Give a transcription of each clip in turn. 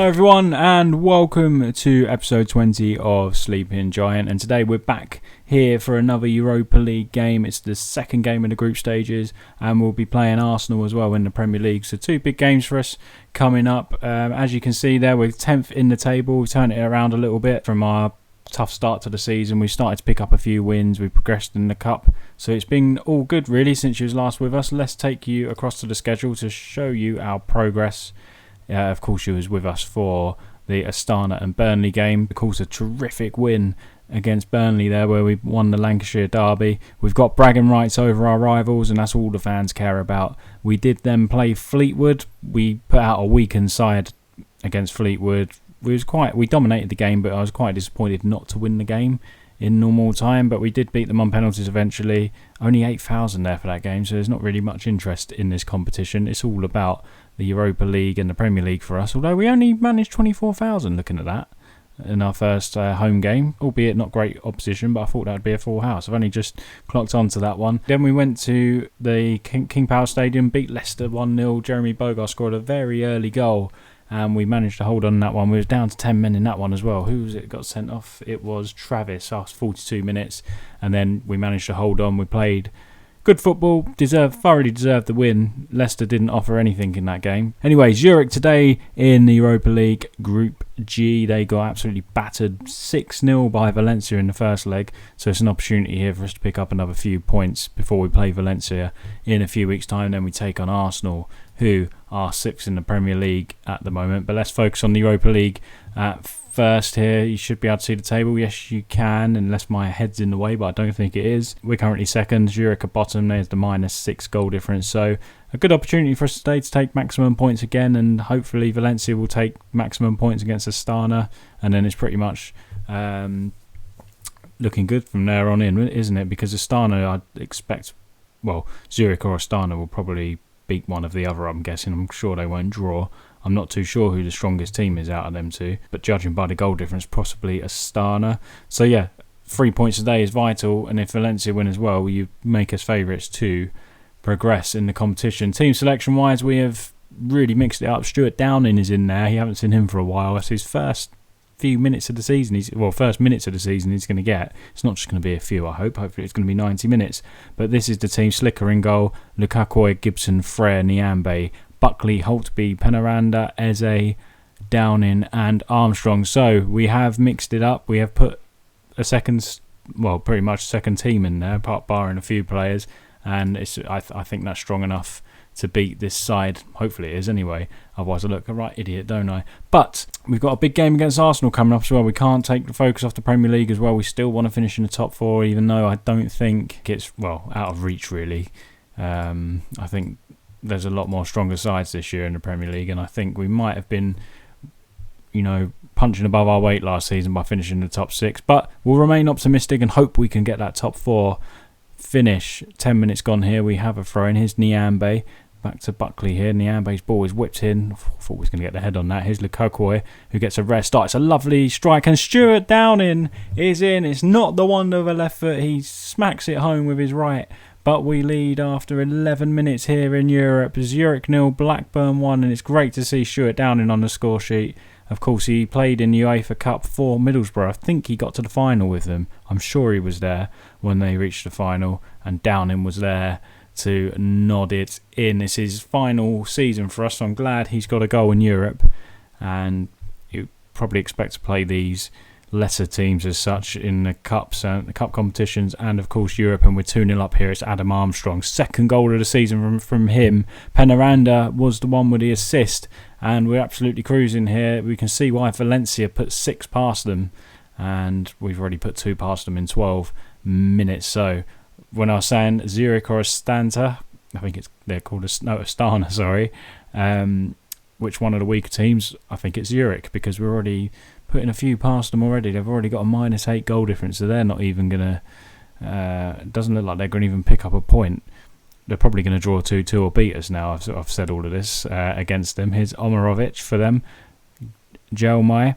Hello everyone and welcome to episode 20 of Sleeping Giant, and today we're back here for another Europa League game. It's the second game in the group stages and we'll be playing Arsenal as well in the Premier League, so two big games for us coming up. As you can see there, we're 10th in the table. We've turned it around a little bit from our tough start to the season. We've started to pick up a few wins. We've progressed in the cup, so it's been all good really since you was last with us. Let's take you across to the schedule to show you our progress. Of course, you was with us for the Astana and Burnley game. Of course, a terrific win against Burnley there, where we won the Lancashire derby. We've got bragging rights over our rivals, and that's all the fans care about. We did then play Fleetwood. We put out a weakened side against Fleetwood. We dominated the game, but I was quite disappointed not to win the game in normal time, but we did beat them on penalties eventually. Only 8,000 there for that game, so there's not really much interest in this competition. It's all about the Europa League and the Premier League for us, although we only managed 24,000 looking at that in our first home game, albeit not great opposition, but I thought that would be a full house. I've only just clocked onto that one. Then we went to the King Power Stadium, beat Leicester 1-0. Jeremy Bogar scored a very early goal, and we managed to hold on that one. We were down to 10 men in that one as well. Who was it got sent off? It was Travis after 42 minutes. And then we managed to hold on. We played good football, thoroughly deserved the win. Leicester didn't offer anything in that game. Anyway, Zurich today in the Europa League Group G. They got absolutely battered 6-0 by Valencia in the first leg. So it's an opportunity here for us to pick up another few points before we play Valencia in a few weeks' time. Then we take on Arsenal, who are 6th in the Premier League at the moment. But let's focus on the Europa League first here. You should be able to see the table. Yes, you can, unless my head's in the way, but I don't think it is. We're currently second. Zurich at bottom. There's the -6 goal difference. So a good opportunity for us today to take maximum points again, and hopefully Valencia will take maximum points against Astana, and then it's pretty much looking good from there on in, isn't it? Because Astana, I'd expect, well, Zurich or Astana will probably beat one of the other, I'm guessing. I'm sure they won't draw. I'm not too sure who the strongest team is out of them two, but judging by the goal difference, possibly Astana. So yeah, 3 points today is vital, and if Valencia win as well, you make us favourites to progress in the competition. Team selection wise, we have really mixed it up. Stuart Downing is in there. You haven't seen him for a while. It's his first few minutes of the season. First minutes of the season he's going to get. It's not just going to be a few, I hope. Hopefully it's going to be 90 minutes. But this is the team. Slicker in goal. Lukaku, Gibson, Frere, Niambe, Buckley, Holtby, Penaranda, Eze, Downing and Armstrong. So we have mixed it up. We have put pretty much second team in there, barring a few players. And I think that's strong enough to beat this side. Hopefully it is anyway. Otherwise I look a right idiot, don't I? But we've got a big game against Arsenal coming up as well. We can't take the focus off the Premier League as well. We still want to finish in the top 4, even though I don't think it's, out of reach really. I think there's a lot more stronger sides this year in the Premier League, and I think we might have been, punching above our weight last season by finishing in the top 6. But we'll remain optimistic and hope we can get that top 4 finish. 10 minutes gone here. We have a throw in. Here's Niambe. Back to Buckley here. Niambe's ball is whipped in. I thought we was going to get the head on that. Here's Lukaku, who gets a rare start. It's a lovely strike, and Stuart Downing is in. It's not the wonder of a left foot. He smacks it home with his right. But we lead after 11 minutes here in Europe. Zurich 0, Blackburn 1, and it's great to see Stuart Downing on the score sheet. Of course, he played in the UEFA Cup for Middlesbrough. I think he got to the final with them. I'm sure he was there when they reached the final, and Downing was there to nod it in. It's his final season for us, so I'm glad he's got a goal in Europe, and you probably expect to play these lesser teams as such in the cups and the cup competitions, and of course Europe. And we're 2-0 up here. It's Adam Armstrong, second goal of the season from him. Penaranda was the one with the assist, and we're absolutely cruising here. We can see why Valencia put 6 past them, and we've already put 2 past them in 12 minutes. So when I was saying Zurich or Astana, I think they're called Astana, sorry, which one of the weaker teams? I think it's Zurich, because we're already putting a few past them already. They've already got a -8 goal difference, so they're not even going to... it doesn't look like they're going to even pick up a point. They're probably going to draw 2-2 or beat us now. I've said all of this against them. Here's Omarovic for them. Jelmai.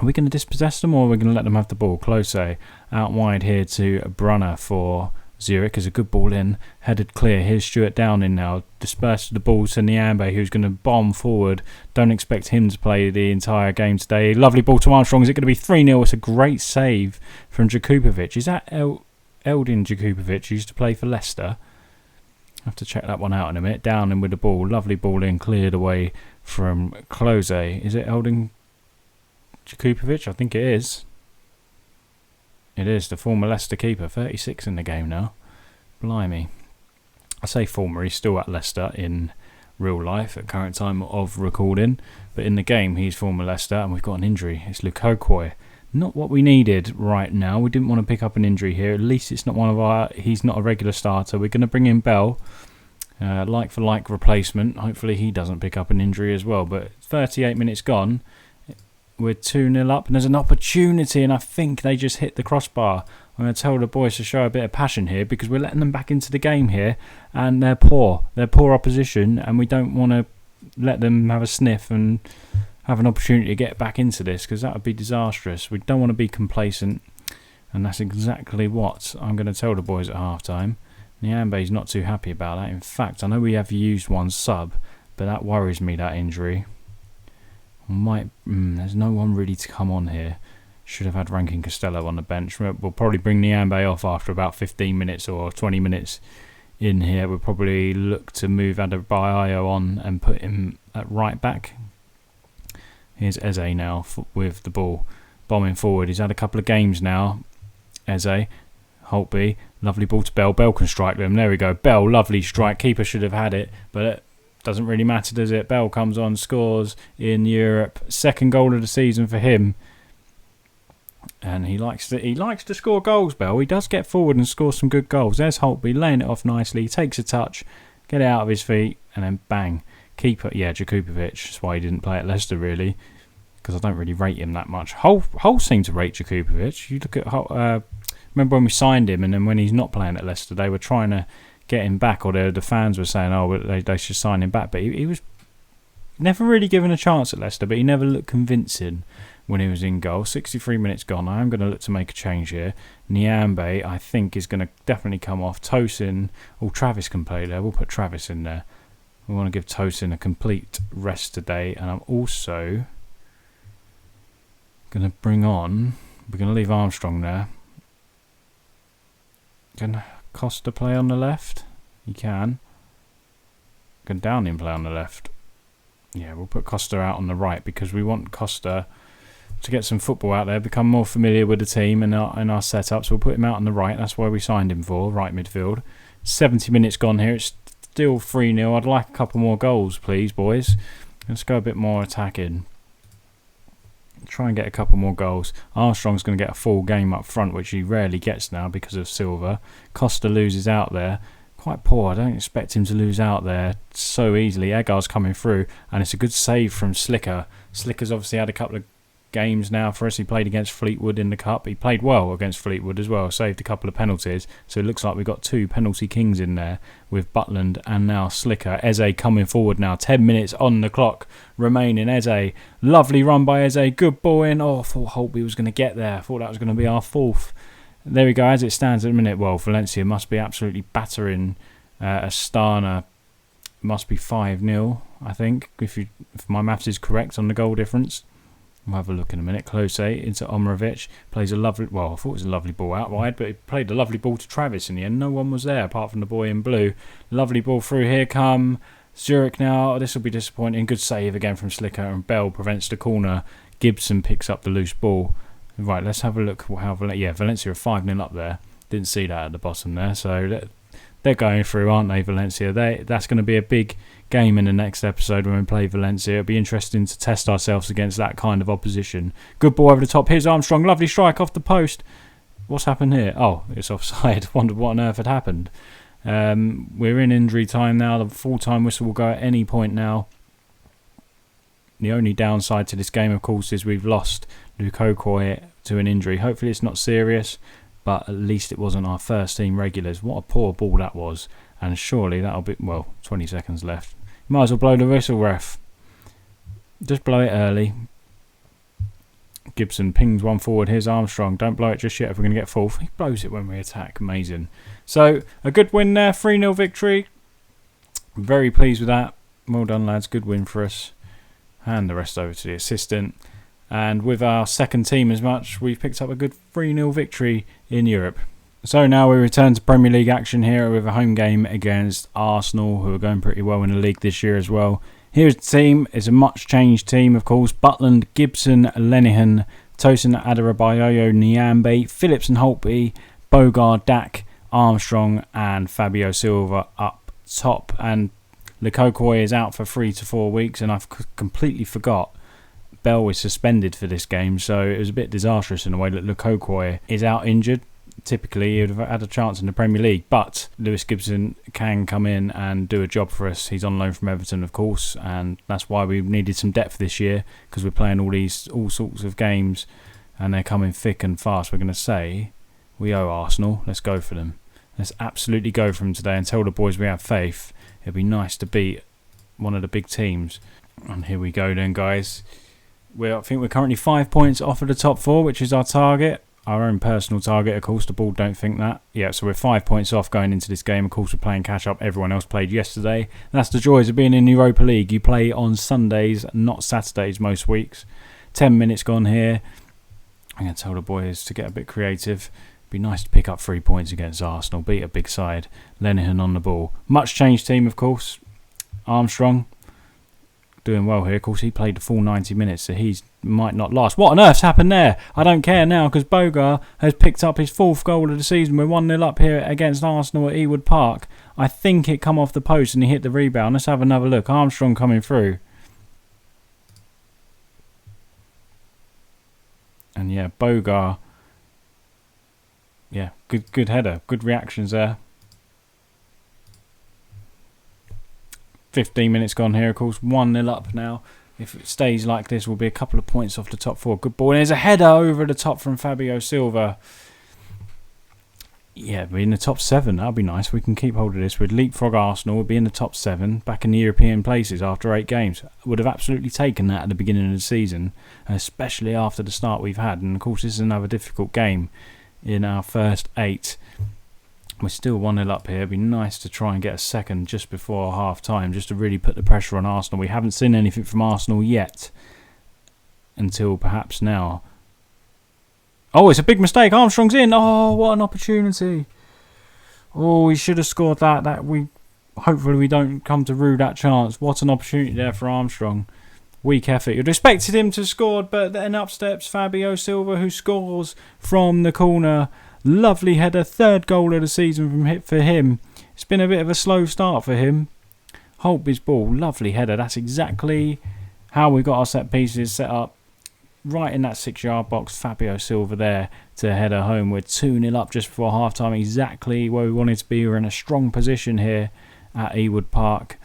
Are we going to dispossess them, or are we going to let them have the ball? Close out wide here to Brunner for Zurich is a good ball in, headed clear. Here's Stuart Downing now, disperses the ball to Nyambe, who's going to bomb forward. Don't expect him to play the entire game today. Lovely ball to Armstrong. Is it going to be 3-0? It's a great save from Jakupovic. Is that Eldin Jakupovic, who used to play for Leicester? I have to check that one out in a minute. Downing with the ball, lovely ball in, cleared away from Close. Is it Eldin Jakupovic? I think it is. It is, the former Leicester keeper, 36 in the game now. Blimey. I say former, he's still at Leicester in real life at current time of recording. But in the game, he's former Leicester, and we've got an injury. It's Lukokoy. Not what we needed right now. We didn't want to pick up an injury here. At least it's not he's not a regular starter. We're going to bring in Bell, like for like replacement. Hopefully he doesn't pick up an injury as well. But 38 minutes gone. We're 2-0 up, and there's an opportunity, and I think they just hit the crossbar. I'm going to tell the boys to show a bit of passion here, because we're letting them back into the game here, and they're poor. They're poor opposition, and we don't want to let them have a sniff and have an opportunity to get back into this, because that would be disastrous. We don't want to be complacent, and that's exactly what I'm going to tell the boys at half-time. Nyambe's not too happy about that. In fact, I know we have used one sub, but that worries me, that injury. There's no one really to come on here. Should have had Rankin Costello on the bench. We'll probably bring Nyambe off after about 15 minutes or 20 minutes in here. We'll probably look to move Adebayo on and put him at right back. Here's Eze now with the ball, bombing forward. He's had a couple of games now. Eze, Holtby, lovely ball to Bell. Bell can strike them. There we go. Bell, lovely strike. Keeper should have had it, but doesn't really matter, does it? Bell comes on, scores in Europe. Second goal of the season for him. And he likes to score goals, Bell. He does get forward and score some good goals. There's Holtby laying it off nicely. He takes a touch, get it out of his feet, and then bang. Keeper, Jakupovic. That's why he didn't play at Leicester, really, because I don't really rate him that much. Hull seem to rate Jakupovic. You look at Hull, remember when we signed him, and then when he's not playing at Leicester, they were trying to get him back, or the fans were saying, they should sign him back. But he was never really given a chance at Leicester, but he never looked convincing when he was in goal. 63 minutes gone. I am going to look to make a change here. Nyambe, I think, is going to definitely come off. Tosin, Travis can play there. We'll put Travis in there. We want to give Tosin a complete rest today. And I'm also going to bring on, we're going to leave Armstrong there. Can Costa play on the left? He can. Can Downing play on the left? Yeah, we'll put Costa out on the right, because we want Costa to get some football out there, become more familiar with the team and our setup. So we'll put him out on the right. That's why we signed him for, right midfield. 70 minutes gone here. It's still 3-0. I'd like a couple more goals, please, boys. Let's go a bit more attacking. Try and get a couple more goals. Armstrong's going to get a full game up front, which he rarely gets now because of Silva. Costa loses out there. Quite poor. I don't expect him to lose out there so easily. Egar's coming through, and it's a good save from Slicker. Slicker's obviously had a couple of games now for us. He played against Fleetwood in the Cup. He played well against Fleetwood as well. Saved a couple of penalties. So it looks like we've got two penalty kings in there with Butland and now Slicker. Eze coming forward now. 10 minutes on the clock remaining. Eze. Lovely run by Eze. Good ball in. I thought Holtby was going to get there. I thought that was going to be our fourth. There we go. As it stands at the minute, well, Valencia must be absolutely battering Astana. Must be 5-0, I think, if my maths is correct on the goal difference. We'll have a look in a minute. Close into Omrovic. Plays a lovely... Well, I thought it was a lovely ball out wide, but he played a lovely ball to Travis in the end. No one was there apart from the boy in blue. Lovely ball through. Here come Zurich now. This will be disappointing. Good save again from Slicker, and Bell prevents the corner. Gibson picks up the loose ball. Right, let's have a look how... Valencia are 5-0 up there. Didn't see that at the bottom there. So they're going through, aren't they, Valencia? That's going to be a big game in the next episode when we play Valencia. It'll be interesting to test ourselves against that kind of opposition. Good ball over the top. Here's Armstrong. Lovely strike off the post. What's happened here? Oh, it's offside. Wondered what on earth had happened. We're in injury time now. The full-time whistle will go at any point now. The only downside to this game, of course, is we've lost Lukokoy to an injury. Hopefully it's not serious, but at least it wasn't our first team regulars. What a poor ball that was. And surely that'll be... Well, 20 seconds left. Might as well blow the whistle, ref. Just blow it early. Gibson pings one forward. Here's Armstrong. Don't blow it just yet if we're going to get fourth. He blows it when we attack. Amazing. So, a good win there. 3-0 victory. Very pleased with that. Well done, lads. Good win for us. Hand the rest over to the assistant. And with our second team as much, we've picked up a good 3-0 victory in Europe. So now we return to Premier League action here with a home game against Arsenal, who are going pretty well in the league this year as well. Here's the team. It's a much changed team, of course. Butland, Gibson, Lenihan, Tosin Adarabayo, Nyambe, Phillips and Holtby, Bogard, Dak, Armstrong and Fabio Silva up top. And Lekokoi is out for 3 to 4 weeks, and I've completely forgot Bell was suspended for this game, so it was a bit disastrous in the way that Lekokoi is out injured. Typically, he would have had a chance in the Premier League, but Lewis Gibson can come in and do a job for us. He's on loan from Everton, of course, and that's why we needed some depth this year, because we're playing all sorts of games, and they're coming thick and fast. We're going to say, we owe Arsenal. Let's go for them. Let's absolutely go for them today and tell the boys we have faith. It'd be nice to beat one of the big teams. And here we go then, guys. I think we're currently 5 points off of the top 4, which is our target. Our own personal target, of course. The board don't think that. Yeah, so we're 5 points off going into this game. Of course, we're playing catch-up. Everyone else played yesterday. That's the joys of being in Europa League. You play on Sundays, not Saturdays most weeks. 10 minutes gone here. I'm going to tell the boys to get a bit creative. Be nice to pick up 3 points against Arsenal. Beat a big side. Lenihan on the ball. Much changed team, of course. Armstrong doing well here. Of course, he played the full 90 minutes, so he might not last. What on earth's happened there? I don't care now, because Bogar has picked up his 4th goal of the season. We're 1-0 up here against Arsenal at Ewood Park. I think it come off the post and he hit the rebound. Let's have another look. Armstrong coming through. And yeah, Bogar. Yeah, good header. Good reactions there. 15 minutes gone here, of course. 1-0 up now. If it stays like this, we'll be a couple of points off the top 4. Good ball. And there's a header over the top from Fabio Silva. Yeah, we're in the top 7. That'll be nice. We can keep hold of this. We'd leapfrog Arsenal. We'd be in the top 7. Back in the European places after 8 games. Would have absolutely taken that at the beginning of the season. Especially after the start we've had. And of course, this is another difficult game in our first 8. We're still 1-0 up here. It'd be nice to try and get a second just before half time, just to really put the pressure on Arsenal. We haven't seen anything from Arsenal yet, until perhaps now. Oh, it's a big mistake. Armstrong's in. Oh, what an opportunity. Oh, he should have scored that. Hopefully we don't come to rue that chance. What an opportunity there for Armstrong. Weak effort. You'd expected him to have scored, but then up steps Fabio Silva, who scores from the corner. Lovely header, 3rd goal of the season for him. It's been a bit of a slow start for him. Holtby's ball, lovely header. That's exactly how we got our set pieces set up. Right in that 6-yard box, Fabio Silva there to header home. We're 2-0 up just before half time, exactly where we wanted to be. We're in a strong position here at Ewood Park.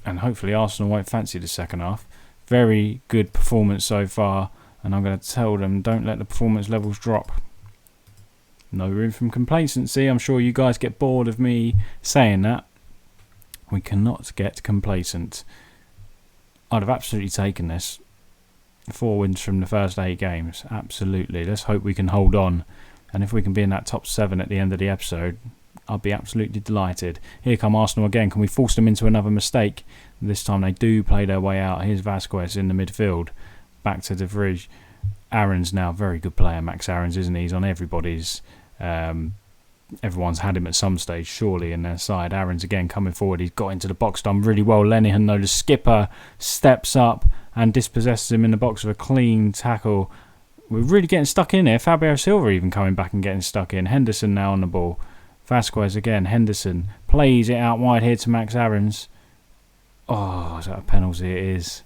And hopefully Arsenal won't fancy the second half. Very good performance so far. And I'm going to tell them, don't let the performance levels drop. No room for complacency. I'm sure you guys get bored of me saying that. We cannot get complacent. I'd have absolutely taken this. 4 wins from the first 8 games. Absolutely. Let's hope we can hold on. And if we can be in that top 7 at the end of the episode, I'll be absolutely delighted. Here come Arsenal again. Can we force them into another mistake? This time they do play their way out. Here's Vasquez in the midfield. Back to De Vrij. Aaron's now very good player. Max Aaron's, isn't he? He's on everybody's. Everyone's had him at some stage, surely, in their side. Aaron's again coming forward. He's got into the box, done really well. Lenihan, though, the skipper, steps up and dispossesses him in the box with a clean tackle. We're really getting stuck in here. Fabio Silva even coming back and getting stuck in. Henderson now on the ball. Vasquez again. Henderson plays it out wide here to Max Aaron's. Oh, is that a penalty? It is.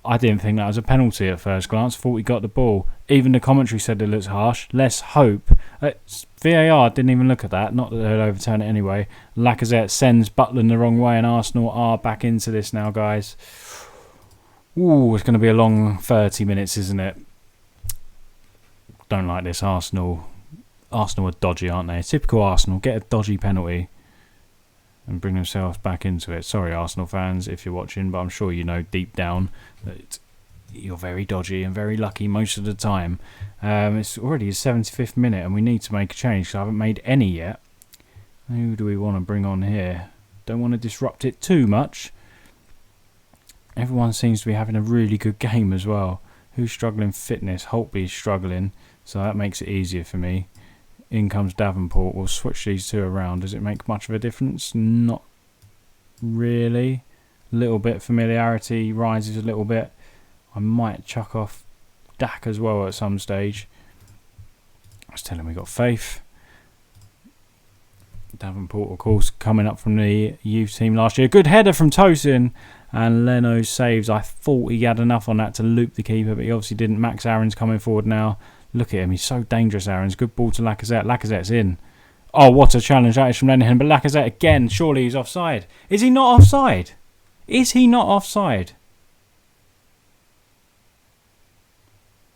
I didn't think that was a penalty at first glance. Thought we got the ball. Even the commentary said it looks harsh. Let's hope. VAR didn't even look at that. Not that they'll overturn it anyway. Lacazette sends Butland the wrong way, and Arsenal are back into this now, guys. Ooh, it's going to be a long 30 minutes, isn't it? Don't like this, Arsenal. Arsenal are dodgy, aren't they? Typical Arsenal. Get a dodgy penalty and bring themselves back into it. Sorry, Arsenal fans, if you're watching, but I'm sure you know deep down that you're very dodgy and very lucky most of the time. It's already the 75th minute and we need to make a change, so I haven't made any yet. Who do we want to bring on here? Don't want to disrupt it too much. Everyone seems to be having a really good game as well. Who's struggling fitness? Holtby's struggling, so that makes it easier for me. In comes Davenport. We'll switch these two around. Does it make much of a difference? Not really. A little bit. Familiarity rises a little bit. I might chuck off Dak as well at some stage. I was telling him we got faith. Davenport, of course, coming up from the youth team last year. Good header from Tosin. And Leno saves. I thought he had enough on that to loop the keeper, but he obviously didn't. Max Aaron's coming forward now. Look at him. He's so dangerous, Aaron's. Good ball to Lacazette. Lacazette's in. Oh, what a challenge that is from Lenihan. But Lacazette again. Surely he's offside. Is he not offside? Is he not offside?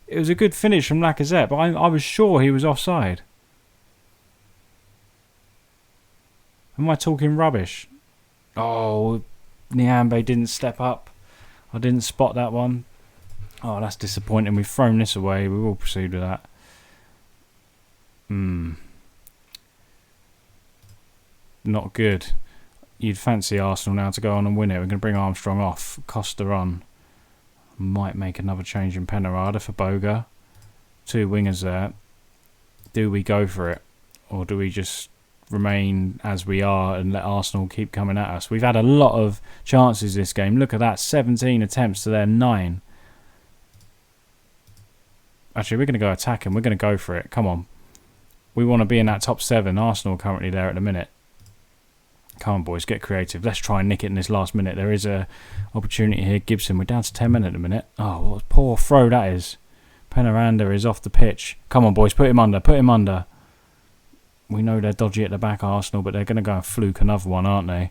It was a good finish from Lacazette, but I was sure he was offside. Am I talking rubbish? Oh, Niambe didn't step up. I didn't spot that one. Oh, that's disappointing. We've thrown this away. We will proceed with that. Not good. You'd fancy Arsenal now to go on and win it. We're going to bring Armstrong off. Costa on. Might make another change in Penarada for Boga. 2 wingers there. Do we go for it? Or do we just remain as we are and let Arsenal keep coming at us? We've had a lot of chances this game. Look at that, 17 attempts to their 9. Actually, we're going to go attacking. We're going to go for it. Come on. We want to be in that top 7. Arsenal currently there at the minute. Come on, boys, get creative. Let's try and nick it in this last minute. There is a opportunity here. Gibson, we're down to 10 minutes at the minute. Oh, what a poor throw that is. Penaranda is off the pitch. Come on, boys, put him under. Put him under. We know they're dodgy at the back, Arsenal, but they're going to go and fluke another one, aren't they?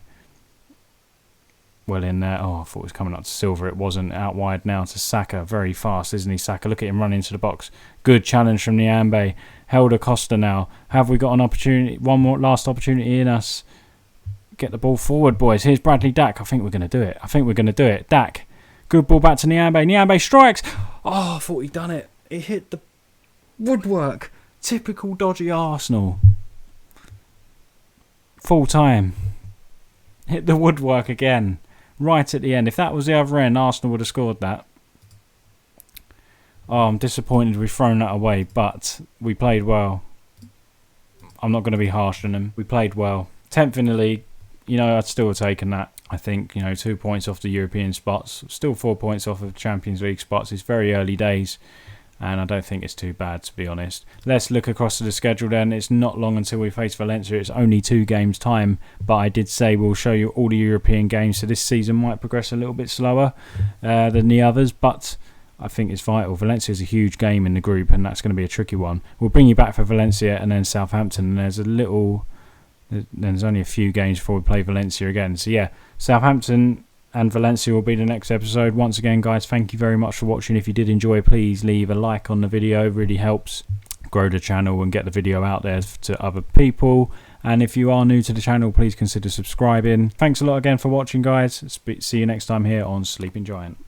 Well in there. Oh, I thought it was coming up to Silva. It wasn't. Out wide now to Saka. Very fast, isn't he, Saka? Look at him run into the box. Good challenge from Niambe. Helder Costa now. Have we got an opportunity? One more last opportunity in us. Get the ball forward, boys. Here's Bradley Dack. I think we're going to do it. I think we're going to do it. Dack. Good ball back to Niambe. Niambe strikes. Oh, I thought he'd done it. It hit the woodwork. Typical dodgy Arsenal. Full time. Hit the woodwork again. Right at the end. If that was the other end, Arsenal would have scored that. Oh, I'm disappointed we've thrown that away, but we played well. I'm not going to be harsh on them. We played well. 10th in the league. You know, I'd still have taken that. I think, 2 points off the European spots. Still 4 points off of Champions League spots. It's very early days. And I don't think it's too bad, to be honest. Let's look across to the schedule then. It's not long until we face Valencia. It's only 2 games' time. But I did say we'll show you all the European games. So this season might progress a little bit slower than the others. But I think it's vital. Valencia is a huge game in the group. And that's going to be a tricky one. We'll bring you back for Valencia and then Southampton. And there's only a few games before we play Valencia again. So yeah, Southampton and Valencia will be the next episode. Once again, guys, thank you very much for watching. If you did enjoy, please leave a like on the video. It really helps grow the channel and get the video out there to other people. And if you are new to the channel, please consider subscribing. Thanks a lot again for watching, guys. See you next time here on Sleeping Giant.